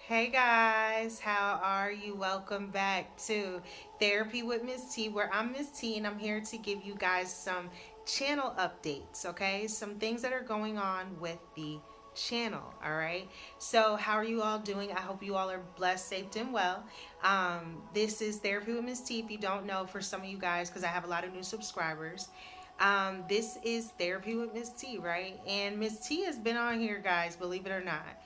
Hey guys, how are you? Welcome back to Therapy with Miss T, where I'm Miss T and I'm here to give you guys some channel updates, okay? Some things that are going on with the channel, all right? So, how are you all doing? I hope you all are blessed, safe, and well. This is Therapy with Miss T. If you don't know, for some of you guys, because I have a lot of new subscribers, this is Therapy with Miss T, right? And Miss T has been on here, guys, believe it or not.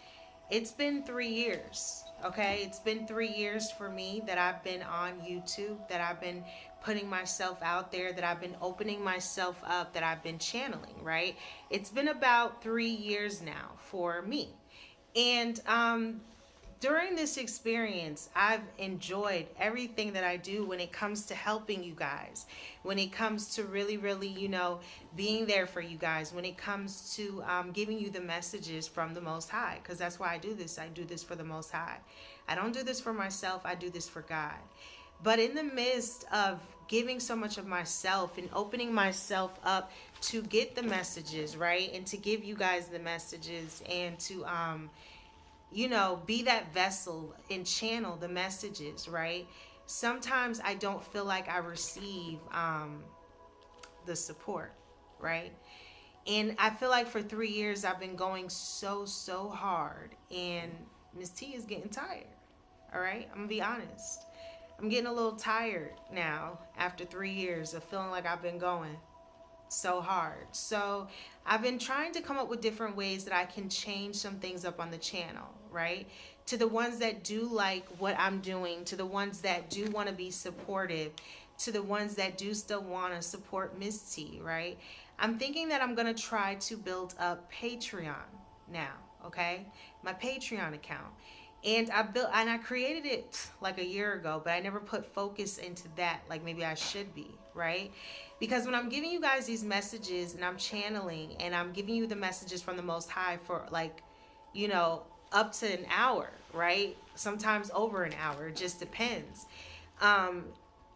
It's been 3 years, okay? It's been 3 years for me that I've been on YouTube, that I've been putting myself out there, that I've been opening myself up, that I've been channeling, right? It's been about 3 years now for me. And during this experience, I've enjoyed everything that I do when it comes to helping you guys, when it comes to really, being there for you guys, when it comes to giving you the messages from the Most High, because that's why I do this. I do this for the Most High. I don't do this for myself, I do this for God. But in the midst of giving so much of myself and opening myself up to get the messages, right? And to give you guys the messages and to be that vessel and channel the messages, right? Sometimes I don't feel like I receive the support, right? And I feel like for 3 years I've been going so hard, and Miss T is getting tired. All right, I'm gonna be honest. I'm getting a little tired now after 3 years of feeling like I've been going so hard. So I've been trying to come up with different ways that I can change some things up on the channel, right? To the ones that do like what I'm doing, to the ones that do want to be supportive, to the ones that do still want to support Miss T, right? I'm thinking that I'm going to try to build up Patreon now, okay? My Patreon account. And I created it like a year ago, but I never put focus into that like maybe I should be, right? Because when I'm giving you guys these messages and I'm channeling and I'm giving you the messages from the Most High for like, up to an hour, right? Sometimes over an hour, it just depends. Um,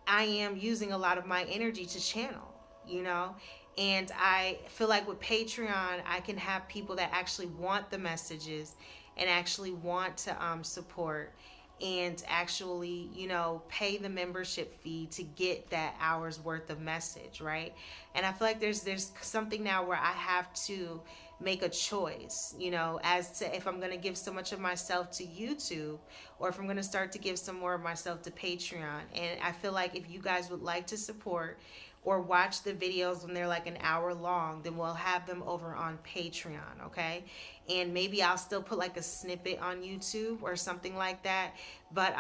I am using a lot of my energy to channel, you know? And I feel like with Patreon, I can have people that actually want the messages and actually want to support and actually, pay the membership fee to get that hour's worth of message, right? And I feel like there's something now where I have to make a choice, as to if I'm going to give so much of myself to YouTube or if I'm going to start to give some more of myself to Patreon. And I feel like if you guys would like to support or watch the videos when they're like an hour long, then we'll have them over on Patreon, okay? And maybe I'll still put like a snippet on YouTube or something like that. But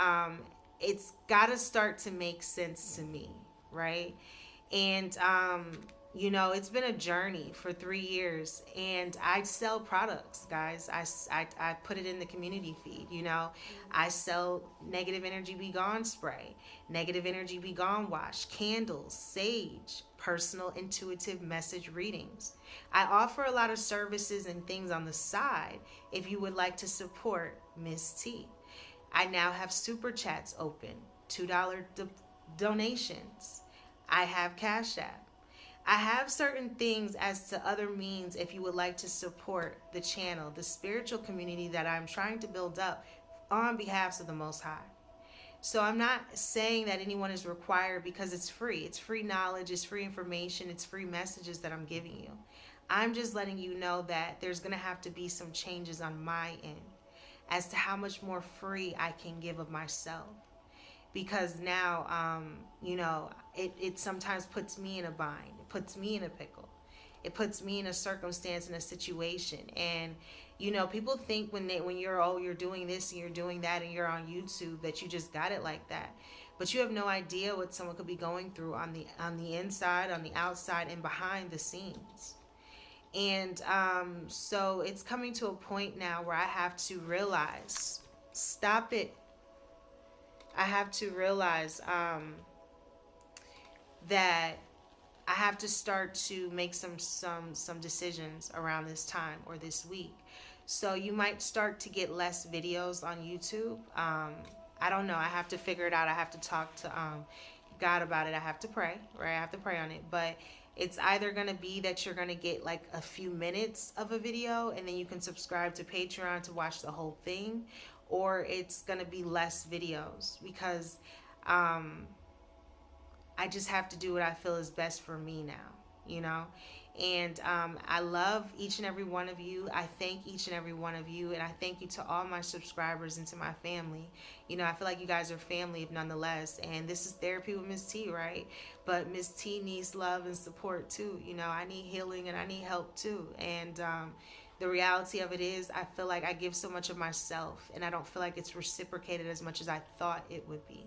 it's got to start to make sense to me, right? And it's been a journey for 3 years, and I sell products, guys. I put it in the community feed. I sell negative energy be gone spray, negative energy be gone wash, candles, sage, personal intuitive message readings. I offer a lot of services and things on the side if you would like to support Miss T. I now have super chats open, $2 donations. I have Cash App. I have certain things as to other means if you would like to support the channel, the spiritual community that I'm trying to build up on behalf of the Most High. So I'm not saying that anyone is required because it's free. It's free knowledge, it's free information, it's free messages that I'm giving you. I'm just letting you know that there's going to have to be some changes on my end as to how much more free I can give of myself. Because now, it sometimes puts me in a bind. It puts me in a pickle. It puts me in a circumstance, in a situation. And, people think when you're doing this and you're doing that and you're on YouTube that you just got it like that. But you have no idea what someone could be going through on the inside, on the outside, and behind the scenes. And so it's coming to a point now where I have to realize, stop it. I have to realize that I have to start to make some decisions around this time or this week. So you might start to get less videos on YouTube. I don't know. I have to figure it out. I have to talk to God about it. I have to pray, right? I have to pray on it. But it's either going to be that you're going to get like a few minutes of a video and then you can subscribe to Patreon to watch the whole thing, or it's going to be less videos because um, I just have to do what I feel is best for me now, you know? And I love each and every one of you. I thank each and every one of you. And I thank you to all my subscribers and to my family. You know, I feel like you guys are family, nonetheless. And this is Therapy with Miss T, right? But Miss T needs love and support too. You know, I need healing and I need help too. And the reality of it is, I feel like I give so much of myself and I don't feel like it's reciprocated as much as I thought it would be.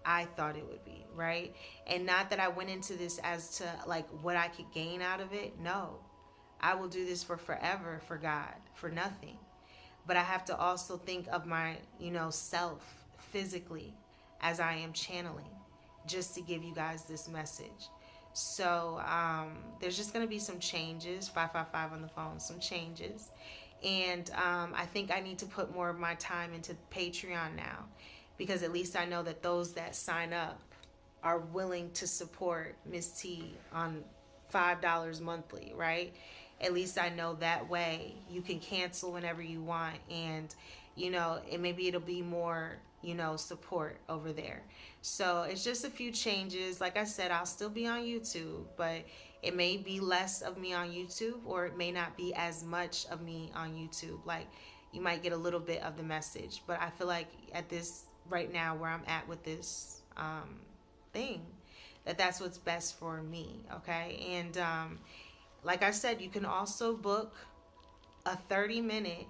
I thought it would be, right? And not that I went into this as to like what I could gain out of it. No. I will do this for forever for God, for nothing. But I have to also think of my, self physically as I am channeling just to give you guys this message. So there's just going to be some changes, 555 on the phone, some changes. And I think I need to put more of my time into Patreon now, because at least I know that those that sign up are willing to support Miss T on $5 monthly, right? At least I know that way you can cancel whenever you want, and and maybe it'll be more support over there. So it's just a few changes. Like I said, I'll still be on YouTube, but it may be less of me on YouTube, or it may not be as much of me on YouTube. Like, you might get a little bit of the message, but I feel like at this right now where I'm at with this thing, that's what's best for me. Okay. And like I said, you can also book a 30-minute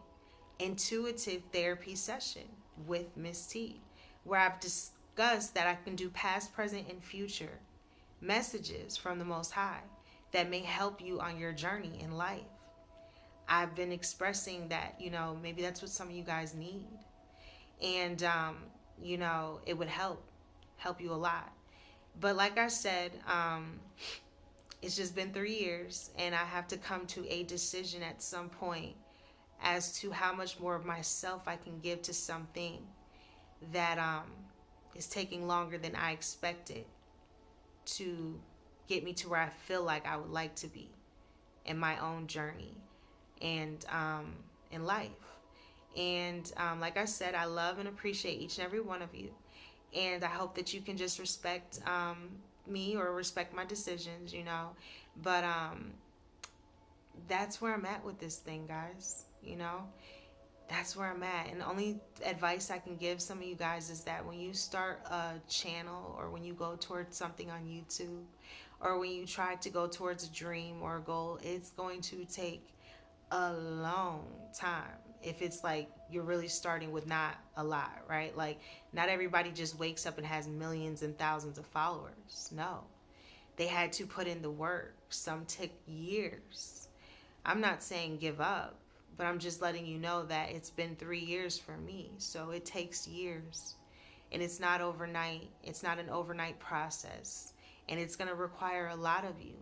intuitive therapy session with Miss T, where I've discussed that I can do past, present, and future messages from the Most High that may help you on your journey in life. I've been expressing that, maybe that's what some of you guys need. And, it would help you a lot. But like I said, it's just been 3 years, and I have to come to a decision at some point as to how much more of myself I can give to something that is taking longer than I expected to get me to where I feel like I would like to be in my own journey and in life. And like I said, I love and appreciate each and every one of you. And I hope that you can just respect me or respect my decisions, But that's where I'm at with this thing, guys. That's where I'm at. And the only advice I can give some of you guys is that when you start a channel, or when you go towards something on YouTube, or when you try to go towards a dream or a goal, it's going to take a long time. If it's like you're really starting with not a lot, right? Like, not everybody just wakes up and has millions and thousands of followers. No. They had to put in the work. Some took years. I'm not saying give up, but I'm just letting you know that it's been 3 years for me. So it takes years. And it's not overnight. It's not an overnight process. And it's going to require a lot of you,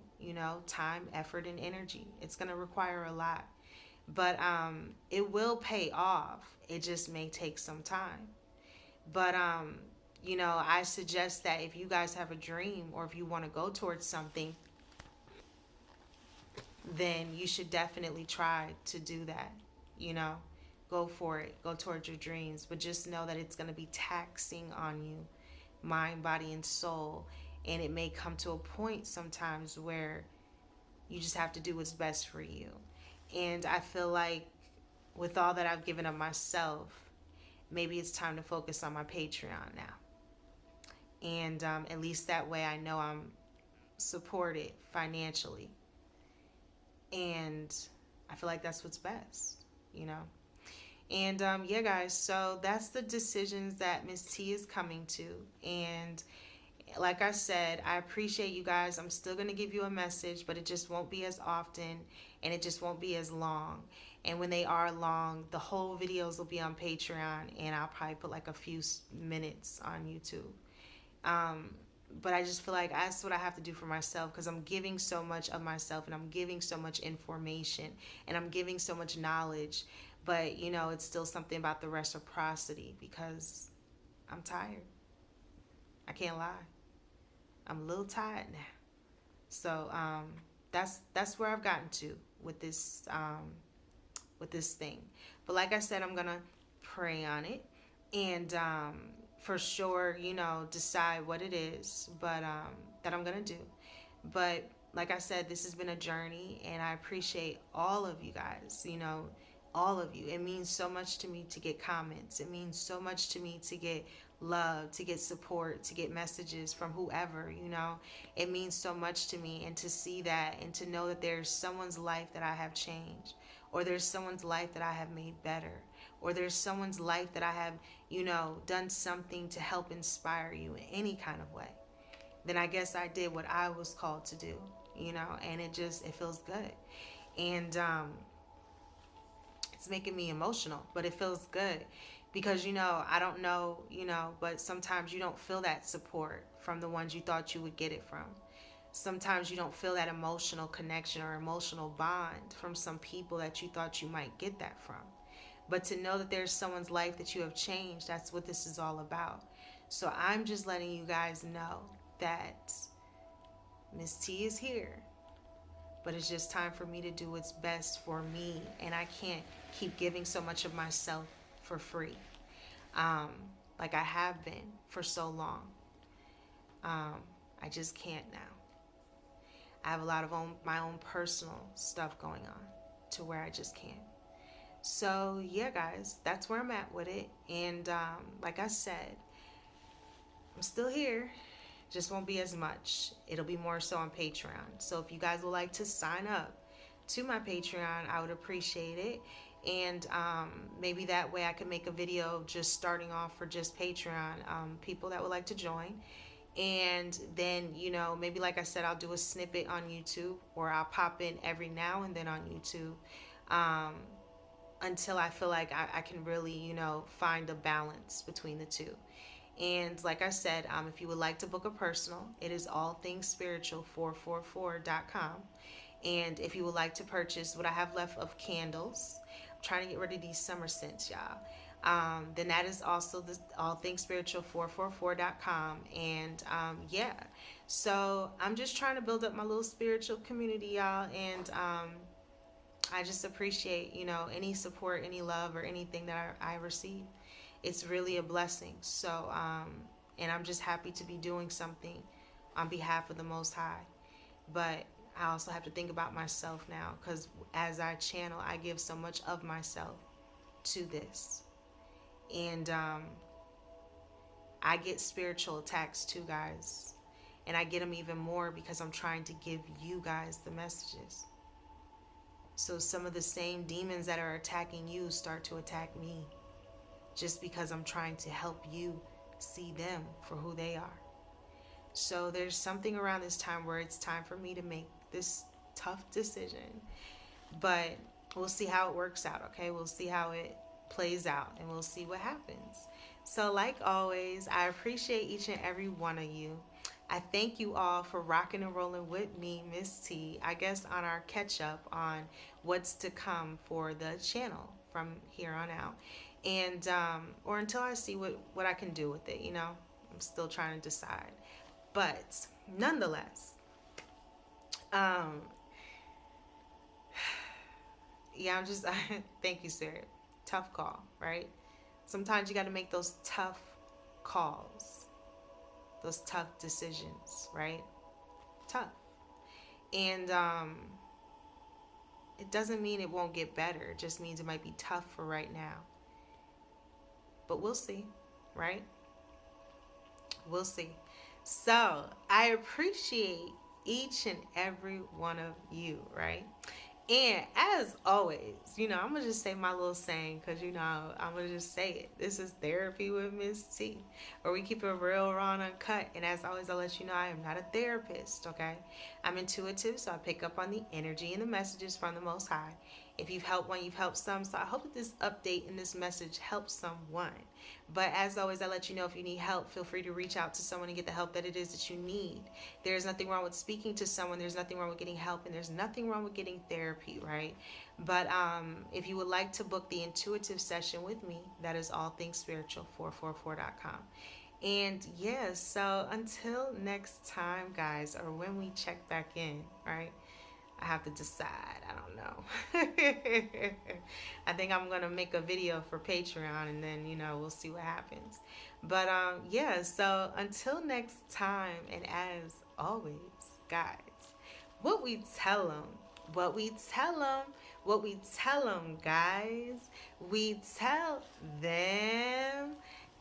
time, effort, and energy. It's going to require a lot. But it will pay off. It just may take some time. But, I suggest that if you guys have a dream, or if you want to go towards something, then you should definitely try to do that. Go for it. Go towards your dreams. But just know that it's going to be taxing on you, mind, body, and soul. And it may come to a point sometimes where you just have to do what's best for you. And I feel like with all that I've given of myself, maybe it's time to focus on my Patreon now. And at least that way I know I'm supported financially. And I feel like that's what's best, And yeah, guys, so that's the decisions that Miss T is coming to. And like I said, I appreciate you guys. I'm still going to give you a message, but it just won't be as often, and it just won't be as long. And when they are long, the whole videos will be on Patreon, and I'll probably put like a few minutes on YouTube. But I just feel like that's what I have to do for myself, because I'm giving so much of myself, and I'm giving so much information, and I'm giving so much knowledge. But, it's still something about the reciprocity, because I'm tired. I can't lie. I'm a little tired now. So that's where I've gotten to with this thing. But like I said, I'm gonna pray on it, and for sure, decide what it is, but that I'm gonna do. But like I said, this has been a journey, and I appreciate all of you guys. All of you. It means so much to me to get comments. It means so much to me to get love, to get support, to get messages from whoever. It means so much to me, and to see that and to know that there's someone's life that I have changed, or there's someone's life that I have made better, or there's someone's life that I have, done something to help inspire you in any kind of way. Then I guess I did what I was called to do, and it feels good. And it's making me emotional, but it feels good because, I don't know, but sometimes you don't feel that support from the ones you thought you would get it from. Sometimes you don't feel that emotional connection or emotional bond from some people that you thought you might get that from. But to know that there's someone's life that you have changed, that's what this is all about. So I'm just letting you guys know that Miss T is here, but it's just time for me to do what's best for me, and I can't keep giving so much of myself for free, like I have been for so long. I just can't now. I have a lot of my own personal stuff going on to where I just can't. So yeah, guys, that's where I'm at with it. And like I said, I'm still here. Just won't be as much. It'll be more so on Patreon. So if you guys would like to sign up to my Patreon, I would appreciate it. And maybe that way I could make a video just starting off for just Patreon people that would like to join. And then, maybe like I said, I'll do a snippet on YouTube, or I'll pop in every now and then on YouTube until I feel like I can really, find a balance between the two. And like I said, if you would like to book a personal, it is allthingsspiritual444.com. And if you would like to purchase what I have left of candles, I'm trying to get rid of these summer scents, y'all. Then that is also the allthingsspiritual444.com. And yeah, so I'm just trying to build up my little spiritual community, y'all. And I just appreciate, any support, any love, or anything that I receive. It's really a blessing. So, and I'm just happy to be doing something on behalf of the Most High. But I also have to think about myself now, because as I channel, I give so much of myself to this. And I get spiritual attacks too, guys. And I get them even more because I'm trying to give you guys the messages. So some of the same demons that are attacking you start to attack me, just because I'm trying to help you see them for who they are. So there's something around this time where it's time for me to make this tough decision. But we'll see how it works out, okay? We'll see how it plays out, and we'll see what happens. So like always, I appreciate each and every one of you. I thank you all for rocking and rolling with me, Miss T, I guess on our catch up on what's to come for the channel from here on out. And or until I see what I can do with it, I'm still trying to decide. But nonetheless, yeah, I'm just thank you, sir. Tough call, right? Sometimes you got to make those tough calls, those tough decisions, right? Tough. And it doesn't mean it won't get better. It just means it might be tough for right now. But we'll see, right? We'll see. So I appreciate each and every one of you, right? And as always, I'm going to just say my little saying, because, I'm going to just say it. This is Therapy with Miss T, where we keep it real, raw, and uncut. And as always, I'll let you know I am not a therapist, okay? I'm intuitive, so I pick up on the energy and the messages from the Most High. If you've helped one, you've helped some. So I hope that this update and this message helps someone. But as always, I let you know if you need help, feel free to reach out to someone and get the help that it is that you need. There's nothing wrong with speaking to someone. There's nothing wrong with getting help, and there's nothing wrong with getting therapy, right? But if you would like to book the intuitive session with me, that is allthingsspiritual444.com. And yeah, so until next time, guys, or when we check back in, right? I have to decide. I don't know. I think I'm gonna make a video for Patreon, and then we'll see what happens. But yeah. So until next time, and as always, guys, what we tell them, what we tell them, what we tell them, guys, we tell them.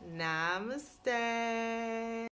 Namaste.